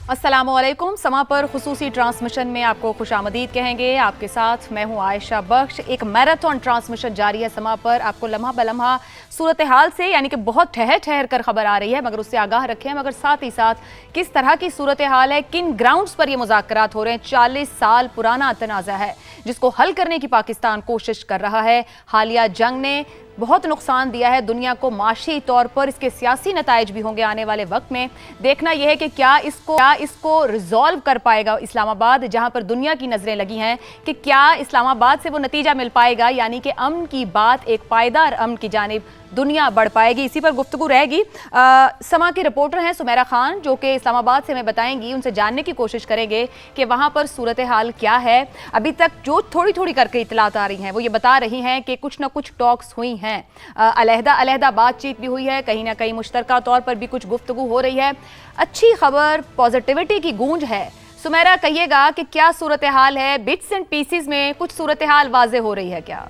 अस्सलामुअलैकुम। समा पर खुसूसी ट्रांसमिशन में आपको खुशामदीद कहेंगे। आपके साथ मैं हूं आयशा बख्श। एक मैराथन ट्रांसमिशन जारी है समा पर। आपको लम्हा बलम्हा सूरत हाल से यानी कि बहुत ठहर ठहर कर खबर आ रही है, मगर उससे आगाह रखें। मगर साथ ही साथ किस तरह की सूरत हाल है, किन ग्राउंड्स पर ये मुज़ाकरात हो रहे हैं। 40 साल पुराना तनाज़ा है जिसको हल करने की पाकिस्तान कोशिश कर रहा है। हालिया जंग ने बहुत नुकसान दिया है दुनिया को माशी तौर पर। इसके सियासी नताइज भी होंगे आने वाले वक्त में। देखना यह है कि क्या इसको रिजॉल्व कर पाएगा इस्लामाबाद, जहां पर दुनिया की नजरें लगी हैं कि क्या इस्लामाबाद से वो नतीजा मिल पाएगा, यानी कि अमन की बात एक पायदार अमन की जानिब दुनिया बढ़ पाएगी। इसी पर गुफ्तगू रहेगी। समा के रिपोर्टर हैं सुमेरा खान, जो कि इस्लामाबाद से हमें बताएंगी। उनसे जानने की कोशिश करेंगे कि वहाँ पर सूरत हाल क्या है। अभी तक जो थोड़ी थोड़ी करके इतलात आ रही हैं वो ये बता रही हैं कि कुछ ना कुछ टॉक्स हुई हैं, अलहदा बातचीत भी हुई है, कहीं ना कहीं मुश्तरका तौर पर भी कुछ गुफ्तगू हो रही है। अच्छी खबर, पॉजिटिविटी की गूंज है। सुमेरा, कहिएगा कि क्या सूरत हाल है? बिट्स एंड पीसीज में कुछ सूरत हाल वाजे हो रही है क्या?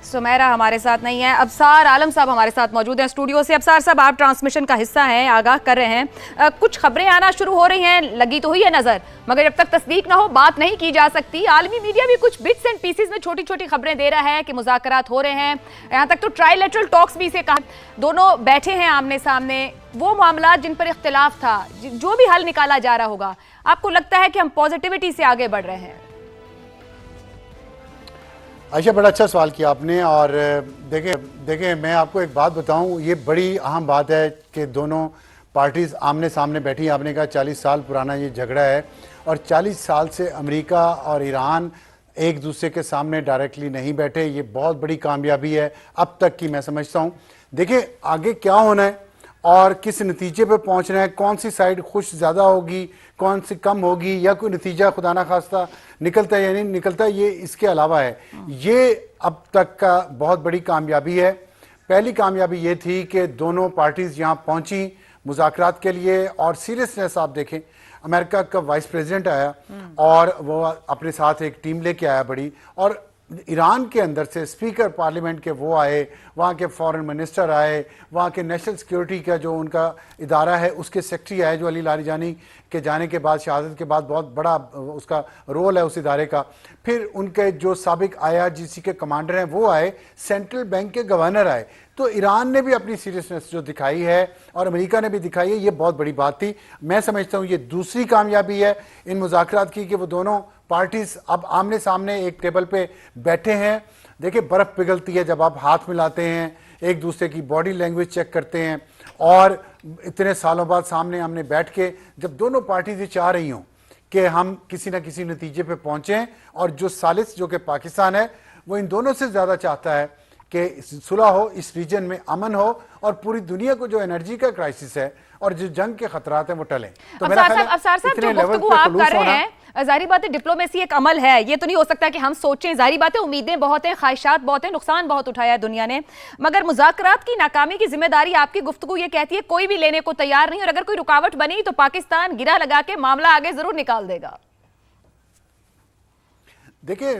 सुमेरा हमारे साथ नहीं है। अबसार आलम साहब हमारे साथ मौजूद हैं स्टूडियो से। अबसार साहब, आप ट्रांसमिशन का हिस्सा हैं, आगाह कर रहे हैं। कुछ खबरें आना शुरू हो रही हैं, लगी तो हुई है नजर, मगर जब तक तस्दीक ना हो बात नहीं की जा सकती। आलमी मीडिया भी कुछ बिट्स एंड पीसेस में छोटी छोटी खबरें दे रहा है कि मुज़ाकरात हो रहे हैं। यहाँ तक तो ट्राइलेटरल टॉक्स भी इसे कहा, दोनों बैठे हैं आमने सामने। वो मामला जिन पर इख्तिलाफ था, जो भी हल निकाला जा रहा होगा, आपको लगता है कि हम पॉजिटिविटी से आगे बढ़ रहे हैं? आयशा, बड़ा अच्छा सवाल किया आपने। और देखें मैं आपको एक बात बताऊं, ये बड़ी अहम बात है कि दोनों पार्टीज़ आमने सामने बैठी। आपने कहा 40 साल पुराना ये झगड़ा है, और 40 साल से अमेरिका और ईरान एक दूसरे के सामने डायरेक्टली नहीं बैठे। ये बहुत बड़ी कामयाबी है अब तक की, मैं समझता हूँ। देखिए आगे क्या होना है और किस नतीजे पे पहुंचना है, कौन सी साइड खुश ज़्यादा होगी, कौन सी कम होगी, या कोई नतीजा खुदा ना खास्ता निकलता है या नहीं निकलता, ये इसके अलावा है। ये अब तक का बहुत बड़ी कामयाबी है। पहली कामयाबी ये थी कि दोनों पार्टीज़ यहाँ पहुंची मुज़ाकरात के लिए, और सीरियसनेस आप देखें। अमेरिका का वाइस प्रेसिडेंट आया और वो अपने साथ एक टीम लेके आया बड़ी, और ईरान के अंदर से स्पीकर पार्लियामेंट के वो आए, वहाँ के फॉरेन मिनिस्टर आए, वहाँ के नेशनल सिक्योरिटी का जो उनका इदारा है उसके सेक्रेटरी आए, जो अली लारिजानी के जाने के बाद, शहादत के बाद बहुत बड़ा उसका रोल है उस इदारे का। फिर उनके जो साबिक IRGC के कमांडर हैं वो आए, सेंट्रल बैंक के गवर्नर आए। तो ईरान ने भी अपनी सीरियसनेस जो दिखाई है और अमेरिका ने भी दिखाई है, ये बहुत बड़ी बात थी। मैं समझता हूँ ये दूसरी कामयाबी है इन मुज़ाकरात की, कि वो दोनों पार्टीज अब आमने सामने एक टेबल पे बैठे हैं। देखिए बर्फ पिघलती है जब आप हाथ मिलाते हैं, एक दूसरे की बॉडी लैंग्वेज चेक करते हैं, और इतने सालों बाद सामने हमने बैठ के जब दोनों पार्टीज ये चाह रही हों कि हम किसी ना किसी नतीजे पे पहुंचें, और जो सालिस जो कि पाकिस्तान है वो इन दोनों से ज़्यादा चाहता है कि सुलह हो, इस रीजन में अमन हो, और पूरी दुनिया को जो एनर्जी का क्राइसिस है और जो जंग के खतरात हैं वो टलें। तो मेरा ख्याल है इतने लेवल पे खुलूस होना, जाहिर बात है डिप्लोमेसी एक अमल है। ये तो नहीं हो सकता कि हम सोचें, जाहिर बात है उम्मीदें बहुत हैं, ख्वाहिशात बहुत हैं, नुकसान बहुत उठाया है दुनिया ने, मगर मुज़ाकरात की नाकामी की जिम्मेदारी आपकी गुफ्तगू ये कहती है कोई भी लेने को तैयार नहीं, और अगर कोई रुकावट बनी तो पाकिस्तान गिरा लगा के मामला आगे जरूर निकाल देगा। देखिए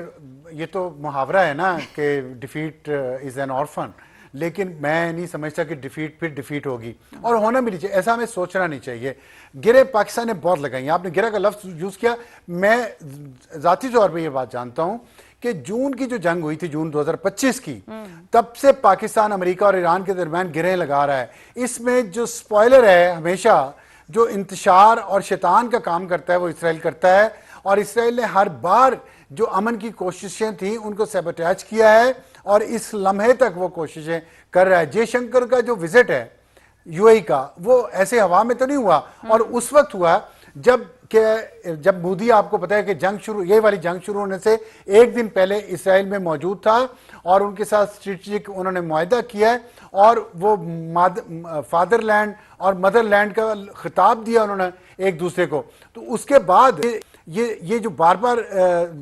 ये तो मुहावरा है ना कि डिफीट इज एन ऑर्फन, लेकिन मैं नहीं समझता कि डिफीट फिर डिफीट होगी, और होना भी नहीं चाहिए, ऐसा हमें सोचना नहीं चाहिए। गिरे पाकिस्तान ने बहुत लगाई, आपने गिरा का लफ्ज़ यूज़ किया। मैं ज़ाती तौर पे ये बात जानता हूँ कि जून की जो जंग हुई थी, जून 2025 की, तब से पाकिस्तान अमेरिका और ईरान के दरमियान गिरें लगा रहा है। इसमें जो स्पॉयलर है, हमेशा जो इंतशार और शैतान का काम करता है वो इसराइल करता है, और इसराइल ने हर बार जो अमन की कोशिशें थी उनको सैबोटेज किया है, और इस लम्हे तक वो कोशिशें कर रहा है। जयशंकर का जो विजिट है UAE का, वो ऐसे हवा में तो नहीं हुआ, और उस वक्त हुआ जब मोदी, आपको पता है कि ये वाली जंग शुरू होने से एक दिन पहले इसराइल में मौजूद था, और उनके साथ स्ट्रेटेजिक उन्होंने मुआहदा किया है, और वो फादरलैंड और मदरलैंड का खिताब दिया उन्होंने एक दूसरे को। तो उसके बाद ये जो बार बार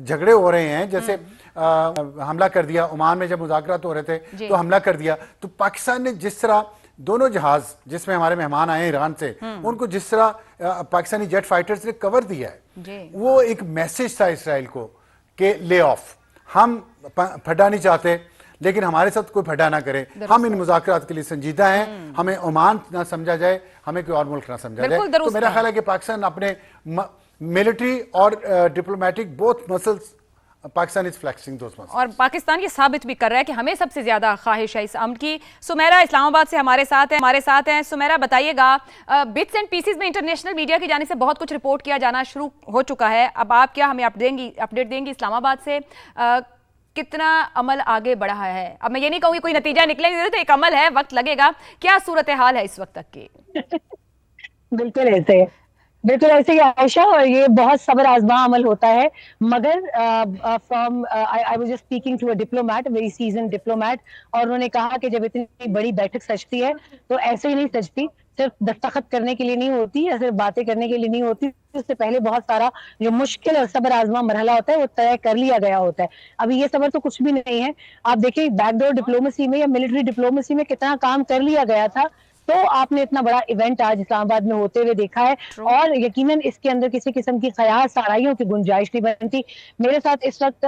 झगड़े हो रहे हैं, जैसे हमला कर दिया ओमान में, जब मुज़ाकरात हो रहे थे तो हमला कर दिया, तो पाकिस्तान ने जिस तरह दोनों जहाज जिसमें हमारे मेहमान आए ईरान से, उनको जिस तरह पाकिस्तानी जेट फाइटर्स ने कवर दिया है, वो एक मैसेज था इसराइल को कि ले ऑफ, हम फटा नहीं चाहते, لیکن ہمارے ساتھ کوئی پھڈا نہ کرے. ہم ان مذاکرات کے لیے سنجیدہ ہیں, ہمیں عمان نہ سمجھا جائے, ہمیں کوئی اور ملک نہ سمجھا جائے. تو میرا خیال ہے کہ پاکستان اپنے ملٹری اور diplomatic both muscles Pakistan is flexing those muscles, اور پاکستان یہ ثابت بھی کر رہا ہے کہ ہمیں سب سے زیادہ خواہش ہے اس امن کی. سمیرہ اسلام آباد سے ہمارے ساتھ ہیں. سمیرہ بتائیے گا, بٹس اینڈ پیسز میں انٹرنیشنل میڈیا کی جانب سے بہت کچھ رپورٹ کیا جانا شروع ہو چکا ہے, اب آپ کیا ہمیں اپڈیٹ دیں گی اسلام آباد سے, کتنا عمل آگے بڑھا ہے؟ اب میں یہ نہیں کہوں گی کوئی نتیجہ نکلے گا, تو ایک عمل ہے, وقت لگے گا. کیا صورتحال ہے اس وقت تک کی؟ بالکل ایسے ہی عائشہ, اور یہ بہت صبر آزما عمل ہوتا ہے, مگر from I was just speaking to a diplomat, very season diplomat, اور انہوں نے کہا کہ جب اتنی بڑی بیٹھک سجتی ہے تو ایسے ہی نہیں سجتی, صرف دستخط کرنے کے لیے نہیں ہوتی یا صرف باتیں کرنے کے لیے نہیں ہوتی, اس سے پہلے بہت سارا جو مشکل اور صبر آزما مرحلہ ہوتا ہے وہ طے کر لیا گیا ہوتا ہے. ابھی یہ صبر تو کچھ بھی نہیں ہے. آپ دیکھیں بیک ڈور ڈپلومیسی میں یا ملٹری ڈپلومیسی میں کتنا کام کر لیا گیا تھا, تو آپ نے اتنا بڑا ایونٹ آج اسلام آباد میں ہوتے ہوئے دیکھا ہے, اور یقیناً اس کے اندر کسی قسم کی خیال سارائیوں کی گنجائش نہیں بنتی. میرے ساتھ اس وقت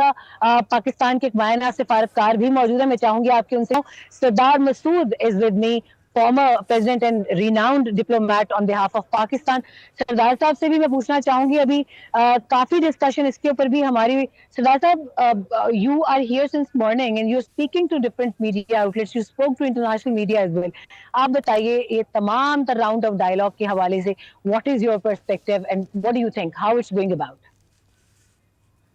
پاکستان کے مائنہ سفارتکار بھی موجود ہیں, میں چاہوں گی آپ کے ان سے. Sardar Masood is with me, former president and renowned diplomat on behalf of Pakistan. سردار صاحب سے بھی میں پوچھنا چاہوں گی, ابھی کافی ڈسکشن اس کے اوپر بھی ہماری. سردار صاحب, you are here since morning and you're speaking to different media outlets, you spoke to international media as well. آپ بتائیے یہ تمام تر راؤنڈ آف ڈائلاگ کے حوالے سے, what is your perspective and what do you think, how it's going about?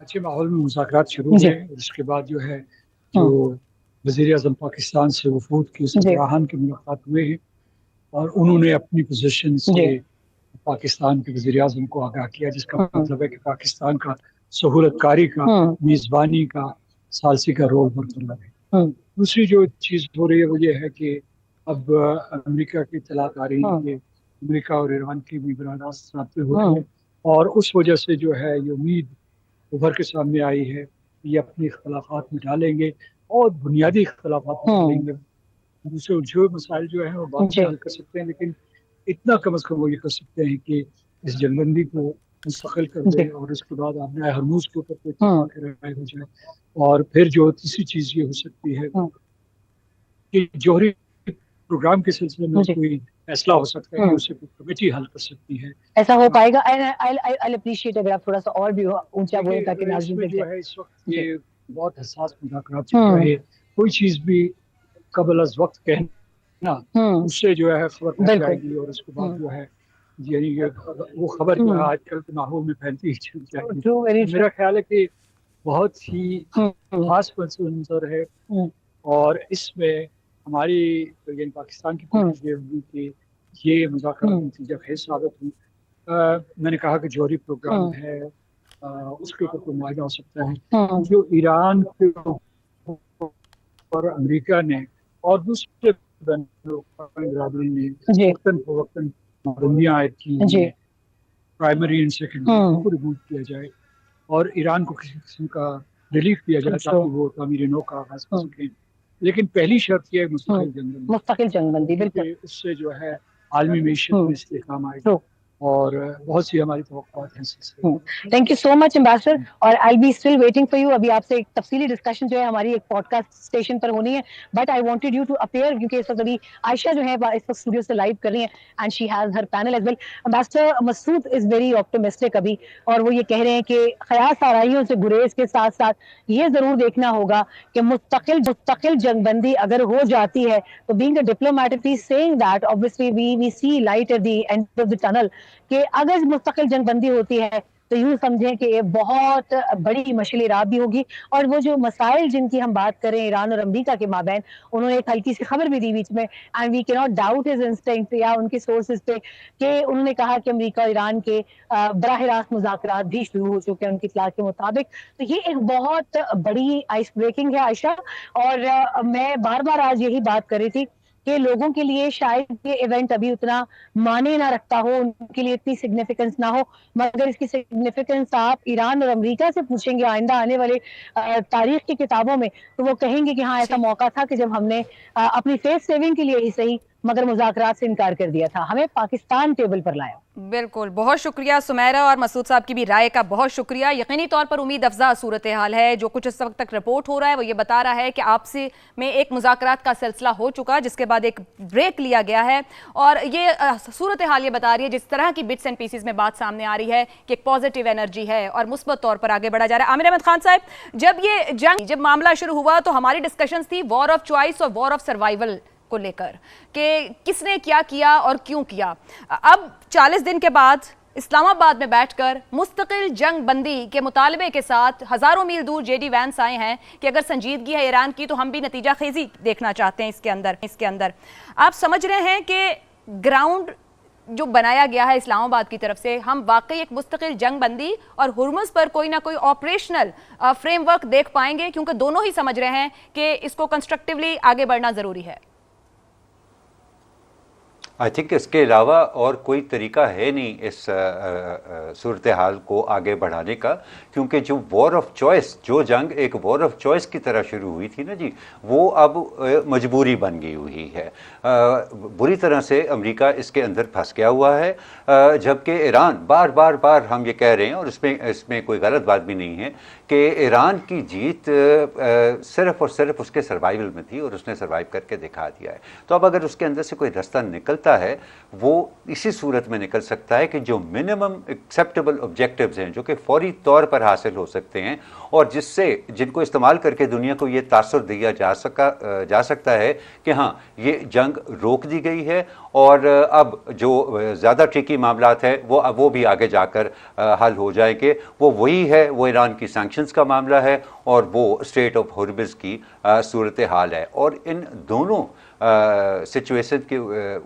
اچھے ماحول میں مذاکرات شروع ہوئے, اور اس کے بعد جو ہے جو وزیر اعظم پاکستان سے وفود کی سربراہان کی ملاقات ہوئے ہیں, اور انہوں نے اپنی پوزیشن سے پاکستان کے وزیر اعظم کو آگاہ کیا, جس کا مطلب ہے کہ پاکستان کا سہولت کاری کا, میزبانی کا, ثالثی کا رول برقرار ہے. دوسری جو چیز ہو رہی ہے وہ یہ ہے کہ اب امریکہ کی اطلاعات آ رہی ہیں کہ امریکہ اور ایران کی بھی براہ راست رابطے ہو رہے ہیں, اور اس وجہ سے جو ہے یہ امید ابھر کے سامنے آئی ہے کہ یہ اپنی اختلافات مٹا لیں گے اور بنیادی اختلافات مٹا لیں گے. دوسرے جو مسائل جو ہیں وہ بعد میں حل کر سکتے ہیں, لیکن اتنا کم از کم وہ یہ کر سکتے ہیں کہ اس جنگ بندی کو مستقل کر دیں, اور اس کے بعد آبنائے ہرموز کے اوپر کوئی اتفاق رائے ہو جائے. اور پھر جو تیسری چیز یہ ہو سکتی ہے کہ جوہری پروگرام کے سلسلے میں کوئی فیصلہ ہو سکتا ہے کہ اسے کوئی کمیٹی حل کر سکتی ہے. ایسا ہو پائے گا؟ I'll appreciate اگر آپ تھوڑا سا اور بھی اونچا بولیں تاکہ ناظرین دیکھیں. جو ہے اس وقت یہ بہت حساس مذاکرات چل رہے ہیں, کوئی چیز بھی قبل از وقت کہنا اس سے جو ہے خبر پھیل جائے گی, اور اس کے بعد جو ہے یعنی وہ خبر جو ہے آج کل کے ماحول میں پھیلتی ہی چل جائے گی. میرا خیال ہے کہ بہت ہی خاص منظر ہے, اور اس میں ہماری یعنی پاکستان کی کوشش یہ ہوگی کہ یہ مذاکرات نتیجہ خیز ثابت ہوں. میں نے کہا کہ جوہری پروگرام ہے, اس کے اوپر کوئی معاہدہ ہو سکتا ہے. جو ایران کے اور امریکہ نے اور دوسرے برادری نے وقتاً فوقتاً پابندیاں عائد کی ہیں, پرائمری اینڈ سیکنڈری کو ریموو کیا جائے, اور ایران کو کسی قسم کا ریلیف دیا جائے تاکہ وہ تعمیر نو کا آغاز کر سکیں. لیکن پہلی شرط یہ ہے مستقل جنگ بندی, بالکل اس سے جو ہے عالمی معیشت میں استحکام آئے گا, اور بہت سی ہماری توقعات ہیں. Thank you so much ambassador, اور I be still waiting for you. ابھی آپ سے ایک تفصیلی ڈسکشن جو ہے ہماری ایک پوڈ کاسٹ اسٹیشن پر ہونی ہے, but I wanted you to appear, کیونکہ اس وقت ابھی عائشہ جو ہے اس وقت اسٹوڈیو سے لائیو کر رہی ہیں, and she has her panel as well. Ambassador Masood is very optimistic ابھی, اور وہ یہ کہہ رہے ہیں کہ خیال سارائیوں سے گریز کے ساتھ ساتھ یہ ضرور دیکھنا ہوگا کہ مستقل جنگ بندی اگر ہو جاتی ہے تو being a diplomat, if he's saying that, obviously we see light at the end of the tunnel, کہ اگر مستقل جنگ بندی ہوتی ہے تو یوں سمجھیں کہ یہ بہت بڑی مشعل راہ بھی ہوگی. اور وہ جو مسائل جن کی ہم بات کریں ایران اور امریکہ کے مابین, انہوں نے ایک ہلکی سی خبر بھی دی بیچ میں, اینڈ وی کی ناٹ ڈاؤٹ ہز انسٹنکٹ یا ان کے سورسز پہ, کہ انہوں نے کہا کہ امریکہ اور ایران کے براہ راست مذاکرات بھی شروع ہو چکے ہیں ان کی اطلاع کے مطابق. تو یہ ایک بہت بڑی آئس بریکنگ ہے عائشہ, اور میں بار بار آج یہی بات کر رہی تھی کہ لوگوں کے لیے شاید یہ ایونٹ ابھی اتنا معنی نہ رکھتا ہو, ان کے لیے اتنی سگنیفیکنس نہ ہو, مگر اس کی سگنیفیکنس آپ ایران اور امریکہ سے پوچھیں گے آئندہ آنے والے تاریخ کی کتابوں میں, تو وہ کہیں گے کہ ہاں ایسا موقع تھا کہ جب ہم نے اپنی فیس سیونگ کے لیے ہی صحیح मगर मुज़ाकरात से इनकार कर दिया था, हमें पाकिस्तान टेबल पर लाया। बिल्कुल, बहुत शुक्रिया सुमेरा, और मसूद साहब की भी राय का बहुत शुक्रिया। यकीनी तौर पर उम्मीद अफजा सूरत हाल है। जो कुछ इस वक्त तक रिपोर्ट हो रहा है वो ये बता रहा है कि आपसी में एक मुज़ाकरात का सिलसिला हो चुका, जिसके बाद एक ब्रेक लिया गया है, और ये सूरत हाल ये बता रही है, जिस तरह की बिट्स एंड पीसेस में बात सामने आ रही है, कि एक पॉजिटिव एनर्जी है और मुस्बत तौर पर आगे बढ़ा जा रहा है। आमिर अहमद खान साहब, जब मामला शुरू हुआ तो हमारी डिस्कशंस थी वॉर ऑफ चॉइस और वॉर ऑफ सर्वाइवल को लेकर, कि किसने क्या किया और क्यों किया। अब 40 दिन के बाद इस्लामाबाद में बैठकर मुस्तकिल जंग बंदी के मुतालबे के साथ हज़ारों मील दूर जेडी वैंस आए हैं कि अगर संजीदगी है ईरान की तो हम भी नतीजा खेजी देखना चाहते हैं इसके अंदर। आप समझ रहे हैं कि ग्राउंड जो बनाया गया है इस्लामाबाद की तरफ से, हम वाकई एक मुस्तकिल जंग बंदी और हुर्मुज़ पर कोई ना कोई ऑपरेशनल फ्रेमवर्क देख पाएंगे, क्योंकि दोनों ही समझ रहे हैं कि इसको कंस्ट्रक्टिवली आगे बढ़ना ज़रूरी है। आई थिंक इसके अलावा और कोई तरीका है नहीं इस सूरत हाल को आगे बढ़ाने का, क्योंकि जो वॉर ऑफ चॉइस, जो जंग एक वॉर ऑफ चॉइस की तरह शुरू हुई थी ना जी, वो अब मजबूरी बन गई हुई है। बुरी तरह से अमेरिका इसके अंदर फंस गया हुआ है, जबकि ईरान बार बार हम ये कह रहे हैं, और इसमें कोई गलत बात भी नहीं है, कि ईरान की जीत सिर्फ और सिर्फ उसके सर्वाइवल में थी, और उसने सर्वाइव करके दिखा दिया है। तो अब अगर उसके अंदर से कोई रास्ता निकलता है, वो इसी सूरत में निकल सकता है कि जो मिनिमम एक्सेप्टेबल ऑब्जेक्टिव्स हैं, जो कि फौरी तौर पर हासिल हो सकते हैं, और जिनको इस्तेमाल करके दुनिया को ये तासुर दिया जा सकता है कि हाँ, ये जंग रोक दी गई है, और अब जो ज़्यादा ट्रिकी मामलात है वो भी आगे जाकर हल हो जाएंगे। वो वही है, वो ईरान की सैंक्शंस का मामला है, और वो स्टेट ऑफ हॉर्मुज़ की सूरत हाल है। और इन दोनों सिचुएशन के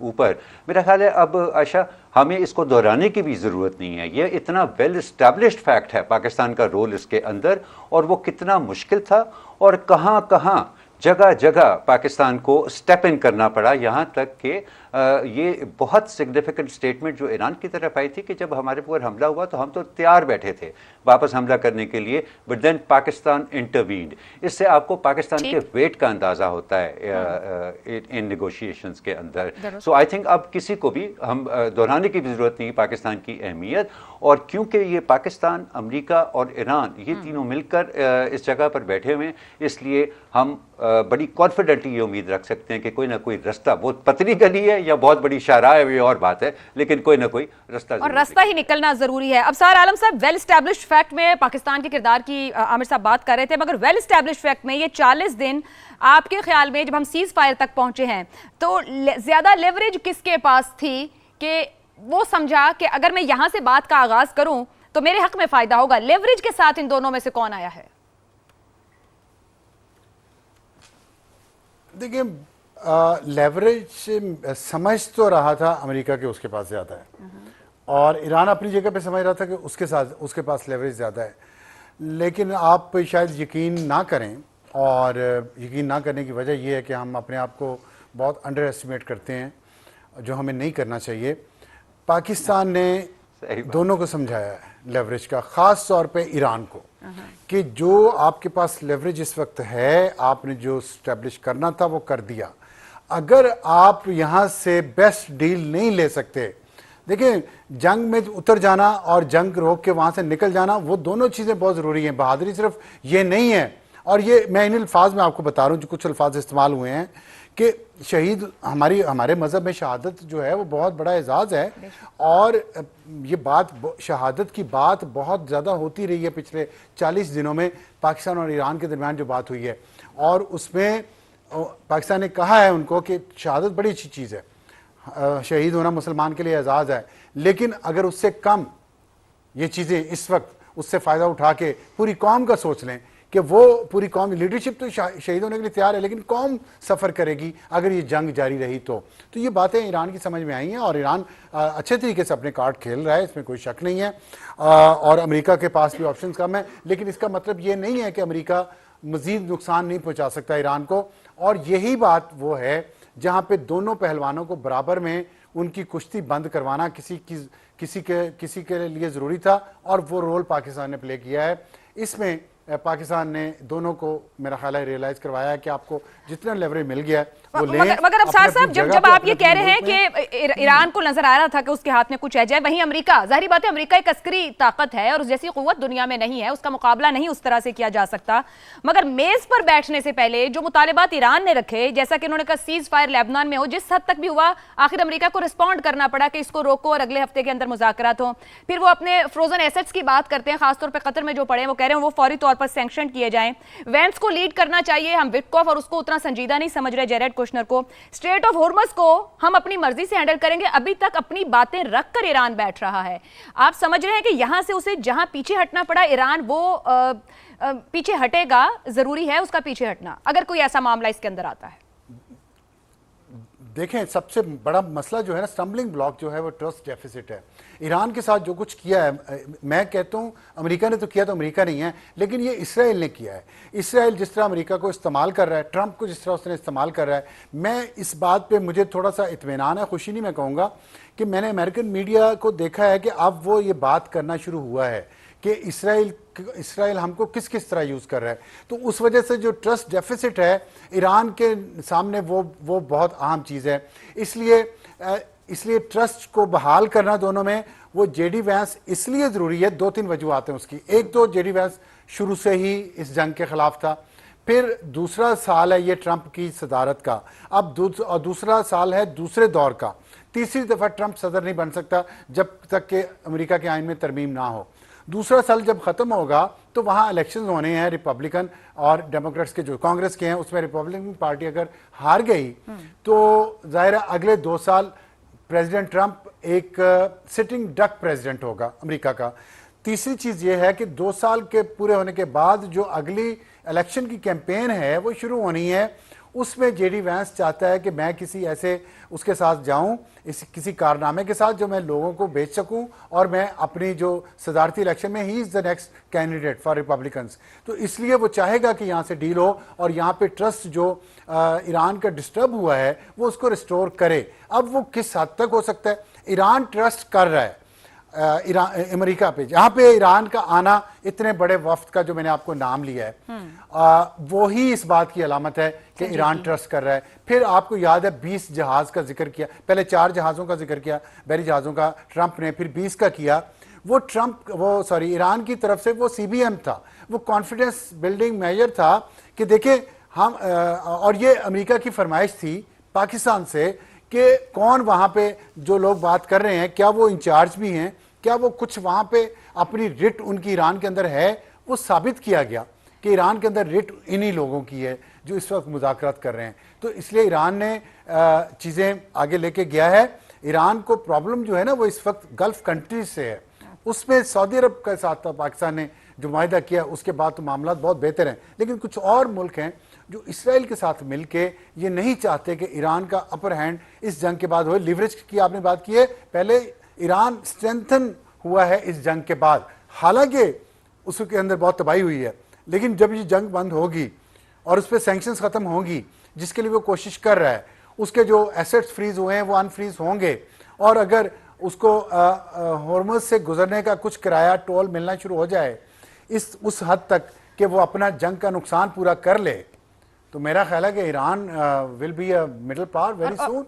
ऊपर मेरा ख्याल है अब आयशा हमें इसको दोहराने की भी ज़रूरत नहीं है। ये इतना वेल इस्टेब्लिश्ड फैक्ट है पाकिस्तान का रोल इसके अंदर, और वो कितना मुश्किल था, और कहाँ कहाँ जगह जगह पाकिस्तान को स्टेप इन करना पड़ा, यहाँ तक कि ये बहुत सिग्निफिकेंट स्टेटमेंट जो ईरान की तरफ आई थी कि जब हमारे ऊपर हमला हुआ तो हम तो तैयार बैठे थे वापस हमला करने के लिए, बट देन पाकिस्तान इंटरवीन्ड। इससे आपको पाकिस्तान के वेट का अंदाज़ा होता है इन नेगोशिएशंस के अंदर। सो आई थिंक अब किसी को भी हम दोहराने की भी ज़रूरत नहीं पाकिस्तान की अहमियत, और क्योंकि ये पाकिस्तान, अमेरिका और ईरान ये तीनों मिलकर इस जगह पर बैठे हुए हैं, इसलिए हम बड़ी कॉन्फिडेंटली ये उम्मीद रख सकते हैं कि कोई ना कोई रास्ता, बहुत पतली गली है या बहुत बड़ी शाहराह है, ये और बात है, लेकिन कोई ना कोई रास्ता, और रास्ता ही निकलना जरूरी है। अब सार आलम साहब, वेल एस्टैब्लिश्ड फैक्ट में पाकिस्तान के किरदार की आमिर साहब बात कर रहे थे, मगर वेल एस्टैब्लिश्ड फैक्ट में ये 40 दिन आपके ख्याल में जब हम सीज फायर तक पहुंचे हैं तो ज्यादा लेवरेज किसके पास थी कि वो समझा कि अगर मैं यहां से बात का आगाज करूं तो मेरे हक में फायदा होगा? लेवरेज के साथ इन दोनों में से कौन आया है? देखिए, लेवरेज समझ तो रहा था अमेरिका के उसके पास ज़्यादा है, और ईरान अपनी जगह पे समझ रहा था कि उसके पास लेवरेज ज़्यादा है। लेकिन आप शायद यकीन ना करें, और यकीन ना करने की वजह यह है कि हम अपने आप को बहुत अंडर एस्टिमेट करते हैं, जो हमें नहीं करना चाहिए। पाकिस्तान ने दोनों को समझाया है लेवरेज का, ख़ास तौर पे ईरान को, कि जो आपके पास लेवरेज इस वक्त है, आपने जो स्टैब्लिश करना था वो कर दिया। अगर आप यहाँ से बेस्ट डील नहीं ले सकते, देखिए जंग में उतर जाना और जंग रोक के वहाँ से निकल जाना, वो दोनों चीज़ें बहुत ज़रूरी हैं। बहादुरी सिर्फ ये नहीं है, और ये मैं इन अल्फाज में आपको बता रहा हूँ जो कुछ अल्फाज इस्तेमाल हुए हैं कि शहीद, हमारे मज़हब में शहादत जो है वो बहुत बड़ा एजाज़ है, और ये बात, शहादत की बात बहुत ज़्यादा होती रही है पिछले 40 दिनों में पाकिस्तान और ईरान के दरमियान जो बात हुई है, और उसमें पाकिस्तान ने कहा है उनको कि शहादत बड़ी अच्छी चीज़ है, शहीद होना मुसलमान के लिए एजाज़ है, लेकिन अगर उससे कम ये चीज़ें इस वक्त उससे फ़ायदा उठा के पूरी कौम का सोच लें कि वो पूरी कौम, लीडरशिप तो शहीद होने के लिए तैयार है, लेकिन कौम सफ़र करेगी अगर ये जंग जारी रही तो ये बातें ईरान की समझ में आई हैं, और ईरान अच्छे तरीके से अपने कार्ड खेल रहा है, इसमें कोई शक नहीं है। और अमेरिका के पास भी ऑप्शंस कम है, लेकिन इसका मतलब ये नहीं है कि अमेरिका मज़ीद नुकसान नहीं पहुँचा सकता ईरान को। और यही बात वो है जहाँ पे दोनों पहलवानों को बराबर में उनकी कुश्ती बंद करवाना किसी के लिए ज़रूरी था, और वो रोल पाकिस्तान ने प्ले किया है। इसमें पाकिस्तान ने दोनों को मेरा ख्याल है रियलाइज़ करवाया है कि आपको जितना लेवरेज मिल गया है वो लें, मगर अफसार अपनी साहब, जगह जब पे आप ये अपने कह रहे हैं मुल्क में- कि ईरान को नजर आ रहा था कि उसके हाथ में कुछ है जाए, वहीं अमेरिका, जाहिर बात है अमेरिका एक अस्करी ताकत है और उस जैसी कुव्वत दुनिया में नहीं है, उसका मुकाबला नहीं उस तरह से किया जा सकता। मगर मेज पर बैठने से पहले जो मुतालिबात ईरान ने रखे, जैसा कि उन्होंने कहा सीज फायर लेबनान में हो, जिस हद तक भी हुआ आखिर अमेरिका को रिस्पॉन्ड करना पड़ा कि इसको रोको और अगले हफ्ते के अंदर मुज़ाकरात हो। फिर वो अपने फ्रोजन एसेट्स की बात करते हैं, खासतौर पर कतर में जो पड़े हैं, वो कह रहे हैं वो फौरी तौर पर सैंक्शन किए जाएं। वेंस को लीड करना चाहिए, हम विटकॉफ और उसको उतना संजीदा नहीं समझ रहे, जेरेड कुशनर को। स्ट्रेट ऑफ हॉर्मज़ को हम अपनी मर्जी से हैंडल करेंगे, अभी तक अपनी बातें रखकर ईरान बैठ रहा है। आप समझ रहे हैं कि यहां से उसे जहां पीछे हटना पड़ा ईरान, वो पीछे हटेगा, जरूरी है उसका पीछे हटना अगर कोई ऐसा मामला इसके अंदर आता है। देखें, सबसे बड़ा मसला जो है ना, स्टम्बलिंग ब्लॉक जो है वो ट्रस्ट डेफिसिट है। ईरान के साथ जो कुछ किया है, मैं कहता हूँ अमेरिका ने तो किया, तो अमेरिका नहीं है, लेकिन ये इसराइल ने किया है। इसराइल जिस तरह अमेरिका को इस्तेमाल कर रहा है, ट्रंप को जिस तरह उसने इस्तेमाल कर रहा है, मैं इस बात पे मुझे थोड़ा सा इत्मीनान है, खुशी नहीं मैं कहूँगा, कि मैंने अमेरिकन मीडिया को देखा है कि अब वो ये बात करना शुरू हुआ है कि इसराइल हमको किस किस तरह यूज़ कर रहा है। तो उस वजह से जो ट्रस्ट डेफिसिट है ईरान के सामने, वो बहुत अहम चीज़ है। इसलिए ट्रस्ट को बहाल करना दोनों में, वो जेडी वैंस इसलिए ज़रूरी है, 2-3 वजूहत हैं उसकी। एक तो जेडी वैंस शुरू से ही इस जंग के ख़िलाफ़ था, फिर दूसरा साल है ये ट्रंप की सदारत का, अब दूसरा साल है दूसरे दौर का। तीसरी दफ़ा ट्रंप सदर नहीं बन सकता जब तक कि अमेरिका के आइन में तरमीम ना हो। दूसरा साल जब ख़त्म होगा तो वहाँ इलेक्शन होने हैं, रिपब्लिकन और डेमोक्रेट्स के जो कांग्रेस के हैं, उसमें रिपब्लिकन पार्टी अगर हार गई तो ज़ाहिर है अगले 2 साल प्रेसिडेंट ट्रंप एक सिटिंग डक प्रेसिडेंट होगा अमेरिका का। तीसरी चीज़ ये है कि 2 साल के पूरे होने के बाद जो अगली इलेक्शन की कैंपेन है वो शुरू होनी है, उसमें जेडी वैंस चाहता है कि मैं किसी ऐसे उसके साथ जाऊं, किसी कारनामे के साथ जो मैं लोगों को बेच सकूं, और मैं अपनी जो सदारती इलेक्शन में he is the next candidate for Republicans. तो इसलिए वो चाहेगा कि यहाँ से डील हो और यहाँ पे ट्रस्ट जो ईरान का डिस्टर्ब हुआ है वो उसको रिस्टोर करे। अब वो किस हद तक हो सकता है, ईरान ट्रस्ट कर रहा है अमेरिका पे, जहाँ पे ईरान का आना, इतने बड़े वफ्द का जो मैंने आपको नाम लिया है, वो ही इस बात की अलामत है कि ईरान ट्रस्ट कर रहा है। फिर आपको याद है 20 जहाज का जिक्र किया, पहले 4 जहाज़ों का जिक्र किया, बहरी जहाज़ों का ट्रंप ने, फिर 20 का किया। वो ईरान की तरफ से वो CBM था, वो कॉन्फिडेंस बिल्डिंग मेजर था कि देखें हम, और ये अमेरिका की फरमाइश थी पाकिस्तान से कि कौन वहाँ पे जो लोग बात कर रहे हैं, क्या वो इंचार्ज भी हैं, क्या वो कुछ वहाँ पे अपनी रिट उनकी ईरान के अंदर है। वो साबित किया गया कि ईरान के अंदर रिट इन्हीं लोगों की है जो इस वक्त मुज़ाकरात कर रहे हैं। तो इसलिए ईरान ने चीज़ें आगे लेके गया है। ईरान को प्रॉब्लम जो है ना वो इस वक्त गल्फ़ कंट्रीज से है, उसमें सऊदी अरब के साथ पाकिस्तान ने जो माहिदा किया उसके बाद तो मामला बहुत बेहतर हैं, लेकिन कुछ और मुल्क हैं जो इसराइल के साथ मिलके ये नहीं चाहते कि ईरान का अपर हैंड इस जंग के बाद हो। लिवरेज की आपने बात की है, पहले ईरान स्ट्रेंथन हुआ है इस जंग के बाद, हालांकि उसके अंदर बहुत तबाही हुई है, लेकिन जब ये जंग बंद होगी और उस पर सैंक्शंस ख़त्म होंगी, जिसके लिए वो कोशिश कर रहा है, उसके जो एसेट्स फ्रीज हुए हैं वो अनफ्रीज होंगे, और अगर उसको हॉर्मुज़ से गुजरने का कुछ किराया टोल मिलना शुरू हो जाए उस हद तक कि वो अपना जंग का नुकसान पूरा कर ले, तो मेरा ख्याल है कि Iran will be a middle power very soon.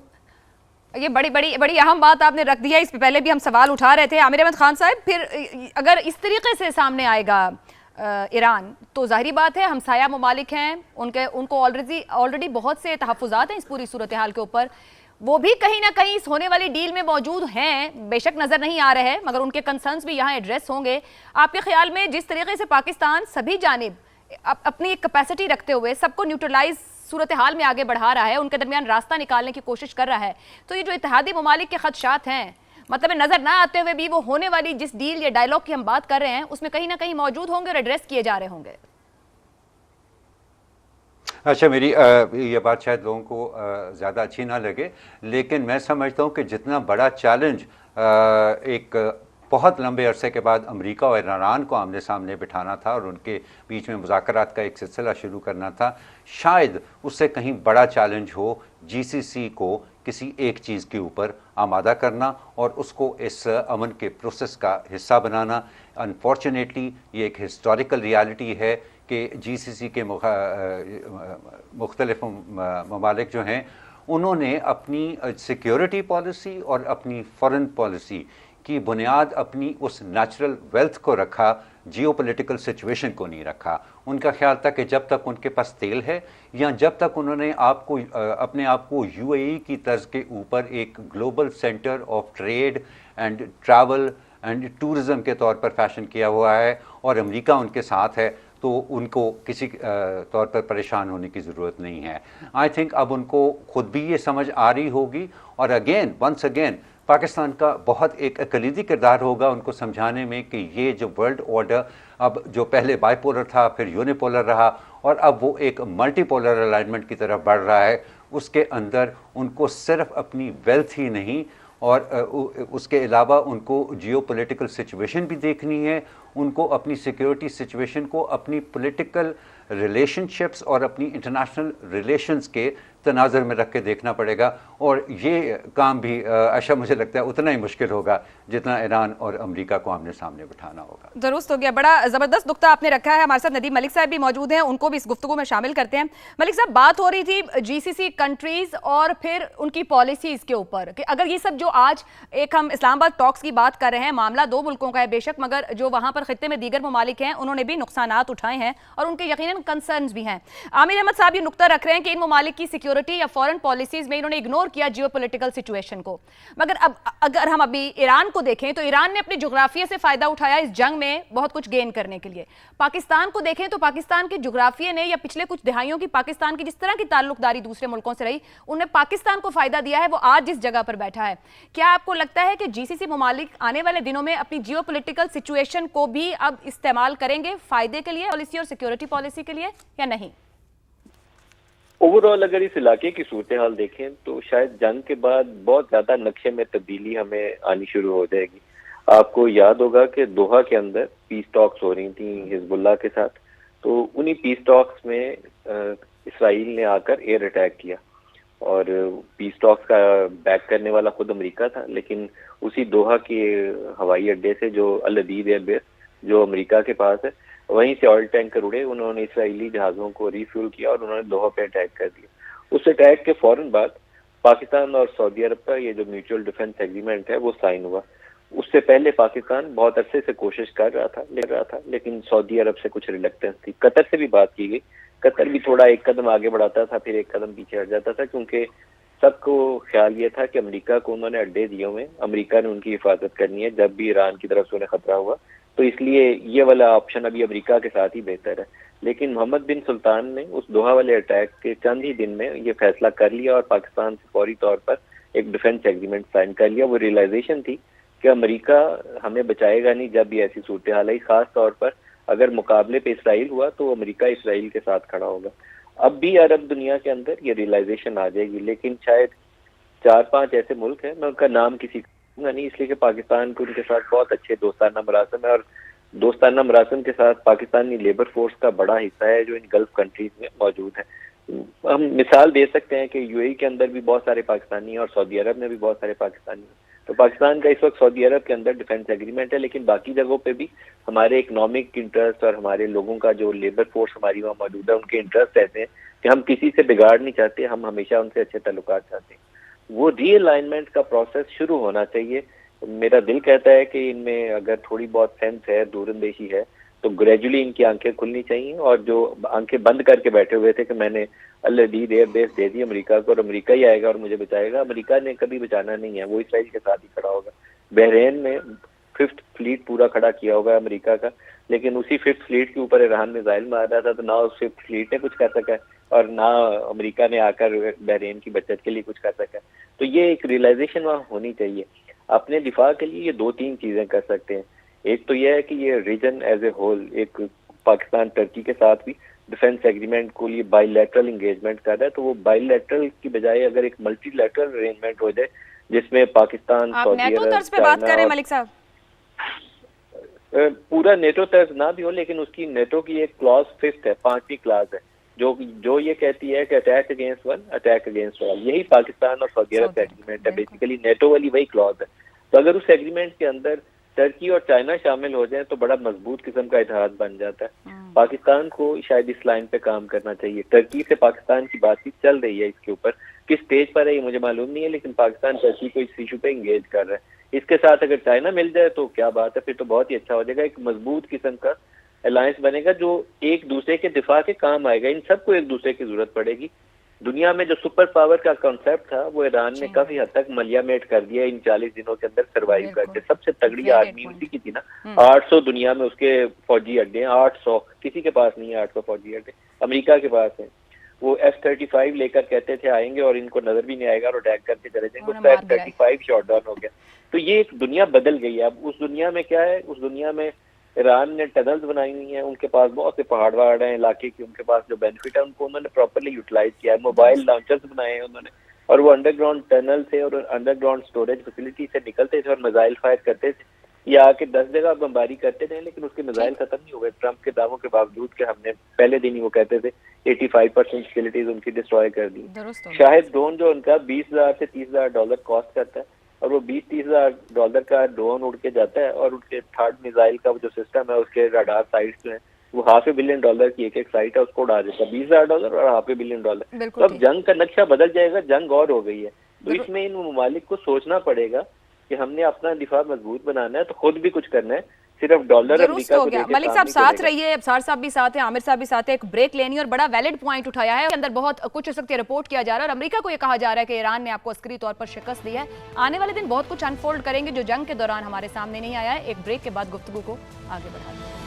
ये बड़ी अहम बात आपने रख दी है, इस पे पहले भी हम सवाल उठा रहे थे। आमिर अहमद खान साहब, फिर अगर इस तरीके से सामने आएगा ईरान, तो जाहिर बात है हमसाया ममालिक हैं, उनको ऑलरेडी बहुत से तहफ़्फ़ुज़ात हैं इस पूरी सूरत हाल के ऊपर, वो भी कहीं ना कहीं इस होने वाली डील में मौजूद हैं, बेशक नज़र नहीं आ रहे हैं, मगर उनके कंसर्न्स भी यहाँ एड्रेस होंगे। आपके ख्याल में जिस तरीके से पाकिस्तान सभी जानिब अपनी एक कैपेसिटी रखते हुए सबको न्यूट्रलाइज सूरत हाल में आगे बढ़ा रहा है, उनके दरमियान रास्ता निकालने की कोशिश कर रहा है, तो ये जो इत्तेहादी ममालिक के खदशात हैं, मतलब नज़र ना आते हुए भी वो होने वाली जिस डील या डायलॉग की हम बात कर रहे हैं उसमें कहीं ना कहीं मौजूद होंगे और एड्रेस किए जा रहे होंगे। अच्छा, मेरी ये बात शायद लोगों को ज़्यादा अच्छी ना लगे, लेकिन मैं समझता हूँ कि जितना बड़ा चैलेंज एक बहुत लंबे अरसे के बाद अमेरिका और ईरान को आमने सामने बिठाना था और उनके बीच में मुज़ाकरात का एक सिलसिला शुरू करना था, शायद उससे कहीं बड़ा चैलेंज हो GCC को किसी एक चीज़ के ऊपर आमादा करना और उसको इस अमन के प्रोसेस का हिस्सा बनाना। अनफॉर्चुनेटली ये एक हिस्टोरिकल रियलिटी है کہ GCC کے مختلف ممالک جو ہیں انہوں نے اپنی سیکیورٹی پالیسی اور اپنی فارن پالیسی کی بنیاد اپنی اس نیچرل ویلتھ کو رکھا, جیو پولیٹیکل سچویشن کو نہیں رکھا. ان کا خیال تھا کہ جب تک ان کے پاس تیل ہے یا جب تک انہوں نے اپنے آپ کو UAE کی طرز کے اوپر ایک global centre of trade and travel and tourism کے طور پر فیشن کیا ہوا ہے اور امریکہ ان کے ساتھ ہے, تو ان کو کسی طور پر پریشان ہونے کی ضرورت نہیں ہے. آئی تھنک اب ان کو خود بھی یہ سمجھ آ رہی ہوگی, اور ونس اگین پاکستان کا بہت ایک کلیدی کردار ہوگا ان کو سمجھانے میں کہ یہ جو ورلڈ آرڈر اب جو پہلے بائی پولر تھا پھر یونیپولر رہا اور اب وہ ایک ملٹی پولر الائنمنٹ کی طرف بڑھ رہا ہے, اس کے اندر ان کو صرف اپنی ویلتھ ہی نہیں اور اس کے علاوہ ان کو جیو پولیٹیکل سچویشن بھی دیکھنی ہے, ان کو اپنی سیکیورٹی سچویشن کو اپنی پولیٹیکل ریلیشن شپس اور اپنی انٹرنیشنل ریلیشنز کے تناظر میں رکھ کے دیکھنا پڑے گا. اور یہ کام بھی عائشہ مجھے لگتا ہے اتنا ہی مشکل ہوگا جتنا ایران اور امریکہ کو آمنے سامنے بٹھانا ہوگا. درست ہو گیا, بڑا زبردست نقطہ آپ نے رکھا ہے. ہمارے ساتھ ندیم ملک صاحب بھی موجود ہیں, ان کو بھی اس گفتگو میں شامل کرتے ہیں. ملک صاحب, بات ہو رہی تھی GCC کنٹریز اور پھر ان کی پالیسیز کے اوپر کہ اگر یہ سب جو آج ایک ہم اسلام آباد ٹاکس کی بات کر رہے ہیں, معاملہ 2 ملکوں کا ہے بے شک, مگر جو وہاں پر خطے میں دیگر ممالک ہیں انہوں نے بھی نقصانات اٹھائے ہیں اور ان کے یقیناً کنسرنز بھی ہیں. عامر احمد صاحب یہ نقطہ رکھ رہے ہیں کہ ان ممالک کی سیکیورٹی یا فورن پالیسیز میں انہوں نے اگنور کیا جیو پولیٹیکل سچویشن کو, مگر اب اگر ہم ابھی ایران کو دیکھیں تو ایران نے اپنے جغرافیے سے فائدہ اٹھایا اس جنگ میں بہت کچھ گین کرنے کے لیے. پاکستان کو دیکھیں تو پاکستان کے جغرافیے نے یا پچھلے کچھ دہائیوں کی پاکستان کی جس طرح کی تعلق داری دوسرے ملکوں سے رہی, انہوں نے پاکستان کو فائدہ دیا ہے, وہ آج جس جگہ پر بیٹھا ہے. کیا آپ کو لگتا ہے کہ GCC ممالک آنے والے دنوں میں اپنی جیو پولیٹیکل سچویشن کو بھی اب استعمال کریں گے فائدے کے لیے, پالیسی اور سیکیورٹی پالیسی کے لیے, یا نہیں؟ اوور آل اگر اس علاقے کی صورتحال دیکھیں تو شاید جنگ کے بعد بہت زیادہ نقشے میں تبدیلی ہمیں آنی شروع ہو جائے گی. آپ کو یاد ہوگا کہ دوحہ کے اندر پیس ٹاکس ہو رہی تھیں حزب اللہ کے ساتھ, تو انہی پیس ٹاکس میں اسرائیل نے آ کر ایئر اٹیک کیا, اور پیس ٹاکس کا بیک کرنے والا خود امریکہ تھا, لیکن اسی دوحہ کے ہوائی اڈے سے جو العدید ایئر بیس جو امریکہ کے پاس ہے, وہیں سے آئل ٹینکر اڑے, انہوں نے اسرائیلی جہازوں کو ریفیول کیا اور انہوں نے دوحہ پہ اٹیک کر دیا. اس اٹیک کے فوراً بعد پاکستان اور سعودی عرب کا یہ جو میوچل ڈیفنس ایگریمنٹ ہے وہ سائن ہوا. اس سے پہلے پاکستان بہت عرصے سے کوشش کر رہا تھا لیکن سعودی عرب سے کچھ ریلکٹنس تھی. قطر سے بھی بات کی گئی, قطر بھی تھوڑا ایک قدم آگے بڑھاتا تھا پھر ایک قدم پیچھے ہٹ جاتا تھا, کیونکہ سب کو خیال یہ تھا کہ امریکہ کو انہوں نے اڈے دیے ہوئے, امریکہ نے ان کی حفاظت کرنی ہے جب بھی ایران کی طرف سے انہیں خطرہ ہوا, تو اس لیے یہ والا آپشن ابھی امریکہ کے ساتھ ہی بہتر ہے. لیکن محمد بن سلطان نے اس دوحہ والے اٹیک کے چند ہی دن میں یہ فیصلہ کر لیا اور پاکستان سے فوری طور پر ایک ڈیفنس ایگریمنٹ سائن کر لیا. وہ ریئلائزیشن تھی کہ امریکہ ہمیں بچائے گا نہیں جب بھی ایسی صورتحال آئی, خاص طور پر اگر مقابلے پہ اسرائیل ہوا تو امریکہ اسرائیل کے ساتھ کھڑا ہوگا. اب بھی عرب دنیا کے اندر یہ ریئلائزیشن آ جائے گی, لیکن شاید 4-5 ایسے ملک ہیں, میں ان کا نام کسی نہیں, اس لیے کہ پاکستان کو ان کے ساتھ بہت اچھے دوستانہ مراسم ہے, اور دوستانہ مراسم کے ساتھ پاکستانی لیبر فورس کا بڑا حصہ ہے جو ان گلف کنٹریز میں موجود ہے. ہم مثال دے سکتے ہیں کہ UAE کے اندر بھی بہت سارے پاکستانی ہیں اور سعودی عرب میں بھی بہت سارے پاکستانی ہیں. تو پاکستان کا اس وقت سعودی عرب کے اندر ڈیفنس ایگریمنٹ ہے, لیکن باقی جگہوں پہ بھی ہمارے اکنامک انٹرسٹ اور ہمارے لوگوں کا جو لیبر فورس ہماری وہاں موجود ہے ان کے انٹرسٹ ایسے ہیں کہ ہم کسی سے بگاڑ نہیں چاہتے, ہم ہمیشہ ان سے اچھے تعلقات چاہتے ہیں. وہ ری الائنمنٹ کا پروسیس شروع ہونا چاہیے. میرا دل کہتا ہے کہ ان میں اگر تھوڑی بہت سینس ہے, دور اندیشی ہے, تو گریجولی ان کی آنکھیں کھلنی چاہیے, اور جو آنکھیں بند کر کے بیٹھے ہوئے تھے کہ میں نے العدید ایئر بیس دے دی امریکہ کو اور امریکہ ہی آئے گا اور مجھے بچائے گا, امریکہ نے کبھی بچانا نہیں ہے, وہ اسرائیل کے ساتھ ہی کھڑا ہوگا. بحرین میں 5th فلیٹ پورا کھڑا کیا ہوگا امریکہ کا, لیکن اسی 5th فلیٹ کے اوپر ایران میزائل مار رہا تھا, تو نہ اس 5th فلیٹ نے کچھ کر سکا اور نہ امریکہ نے آ کر بحرین کی بچت کے لیے کچھ کر سکا. تو یہ ایک ریئلائزیشن وہاں ہونی چاہیے. اپنے دفاع کے لیے یہ 2-3 چیزیں کر سکتے ہیں. ایک تو یہ ہے کہ یہ ریجن ایز اے ہول, ایک پاکستان ٹرکی کے ساتھ بھی ڈیفنس ایگریمنٹ کو لیے بائی لیٹرل انگیجمنٹ کر رہا ہے, تو وہ بائی لیٹرل کی بجائے اگر ایک ملٹی لیٹرل ارینجمنٹ ہو جائے جس میں پاکستان, سعودی عرب, نیٹو طرز پہ بات کر رہے ہیں ملک صاحب, پورا نیٹو طرز نہ بھی ہو, لیکن اس کی نیٹو کی ایک کلاس 5th ہے, 5ویں کلاس ہے جو یہ کہتی ہے کہ attack against one attack against all. یہی پاکستان اور سعودی عرب کا ایگریمنٹ ہے, بیسیکلی نیٹو والی وہی کلاس ہے. تو اگر اس ایگریمنٹ کے اندر ٹرکی اور چائنا شامل ہو جائیں تو بڑا مضبوط قسم کا اتحاد بن جاتا ہے. پاکستان کو شاید اس لائن پہ کام کرنا چاہیے. ترکی سے پاکستان کی بات چیت چل رہی ہے اس کے اوپر, کس سٹیج پر ہے یہ مجھے معلوم نہیں ہے, لیکن پاکستان ترکی کو اس ایشو پہ انگیج کر رہا ہے. اس کے ساتھ اگر چائنا مل جائے تو کیا بات ہے, پھر تو بہت ہی اچھا ہو جائے گا. ایک مضبوط قسم کا الائنس بنے گا جو ایک دوسرے کے دفاع کے کام آئے گا. ان سب کو ایک دوسرے کی ضرورت پڑے گی. دنیا میں جو سپر پاور کا کانسیپٹ تھا وہ ایران نے کافی حد تک ملیامیٹ کر دیا ان 40 دنوں کے اندر سروائیو کر کے. سب سے تگڑی آرمی اسی کی تھی نا, 800 دنیا میں اس کے فوجی اڈے ہیں, 800, کسی کے پاس نہیں ہے 800 فوجی اڈے, امریکہ کے پاس ہیں. وہ F-35 لے کر کہتے تھے آئیں گے اور ان کو نظر بھی نہیں آئے گا اور اٹیک کر کے چلے جائیں گے. اس کا F-35 شاٹ ڈاؤن ہو گیا. تو یہ ایک دنیا بدل گئی ہے. اب اس دنیا میں کیا ہے, اس دنیا میں ایران نے ٹنلز بنائی ہوئی ہیں, ان کے پاس بہت سے پہاڑ وہاڑ ہیں علاقے کی, ان کے پاس جو بینیفٹ ہے ان کو انہوں نے پراپرلی یوٹیلائز کیا ہے. موبائل لانچرز بنائے ہیں انہوں نے, اور وہ انڈر گراؤنڈ ٹنل سے اور انڈر گراؤنڈ اسٹوریج فیسلٹی سے نکلتے تھے اور میزائل فائر کرتے تھے. یہ آ کے 10 جگہ بمباری کرتے تھے, لیکن اس کے میزائل ختم نہیں ہوئے ٹرمپ کے دعووں کے باوجود کہ ہم نے پہلے دن ہی وہ کہتے تھے 85% فیسلٹیز ان کی ڈسٹروائے کر دی. شاہد ڈرون جو ان کا $20,000 سے $30,000 کاسٹ کرتا ہے, اور وہ $20,000-30,000 کا ڈرون اڑ کے جاتا ہے, اور ان کے تھرڈ میزائل کا جو سسٹم ہے اس کے رڈار سائٹس جو ہیں وہ $500 ملین کی ایک سائٹ ہے, اس کو اڑا دیتا ہے. $20,000 اور $500 ملین. تو اب جنگ کا نقشہ بدل جائے گا, جنگ اور ہو گئی ہے. تو اس میں ان ممالک کو سوچنا پڑے گا کہ ہم نے اپنا دفاع مضبوط بنانا ہے تو خود بھی کچھ کرنا ہے, صرف ڈالر درست ہو گیا. ملک صاحب ساتھ رہیے, ابصار صاحب بھی ساتھ ہیں, عامر صاحب بھی ساتھ ہیں. ایک بریک لینی اور بڑا ویلڈ پوائنٹ اٹھایا ہے, اندر بہت کچھ اس وقت رپورٹ کیا جا رہا ہے, اور امریکہ کو یہ کہا جا رہا ہے کہ ایران نے آپ کو عسکری طور پر شکست دی ہے. آنے والے دن بہت کچھ انفولڈ کریں گے جو جنگ کے دوران ہمارے سامنے نہیں آیا ہے. ایک بریک کے بعد گفتگو کو آگے بڑھاتے ہیں.